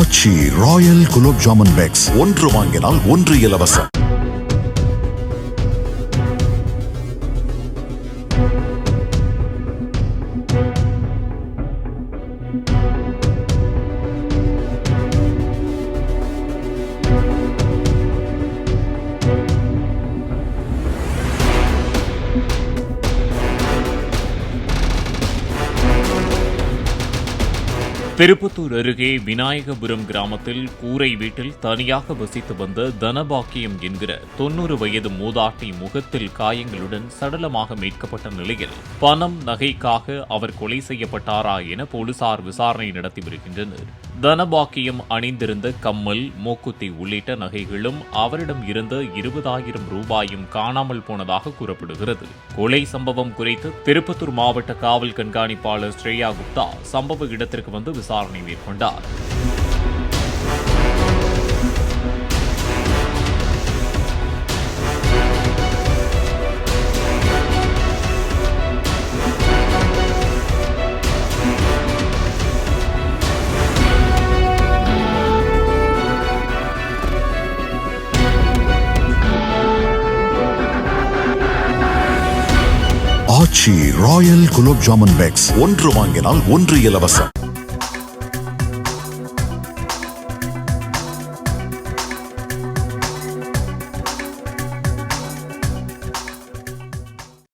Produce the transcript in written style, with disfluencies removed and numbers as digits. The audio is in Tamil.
ஆச்சி ராயல் குலோப் ஜாமுன் பேக்ஸ் ஒன்று வாங்கினால் ஒன்று இலவசம். திருப்பத்தூர் அருகே விநாயகபுரம் கிராமத்தில் கூரை வீட்டில் தனியாக வசித்து வந்த தனபாக்கியம் என்கிற 90 வயது மூதாட்டி முகத்தில் காயங்களுடன் சடலமாக மீட்கப்பட்ட நிலையில் பணம் நகைக்காக அவர் கொலை செய்யப்பட்டாரா என போலீசார் விசாரணை நடத்தி வருகின்றனர். தனபாக்கியம் அணிந்திருந்த கம்மல், மூக்குத்தி உள்ளிட்ட நகைகளும் அவரிடம் இருந்த 20,000 ரூபாயும் காணாமல் போனதாக கூறப்படுகிறது. கொலை சம்பவம் குறித்து திருப்பத்தூர் மாவட்ட காவல் கண்காணிப்பாளர் ஸ்ரேயா குப்தா சம்பவ இடத்திற்கு வந்து விசாரணை மேற்கொண்டார். ஆச்சி ராயல் குலோப் ஜாமுன் பேக்ஸ் ஒன்று வாங்கினால் ஒன்று இலவசம்.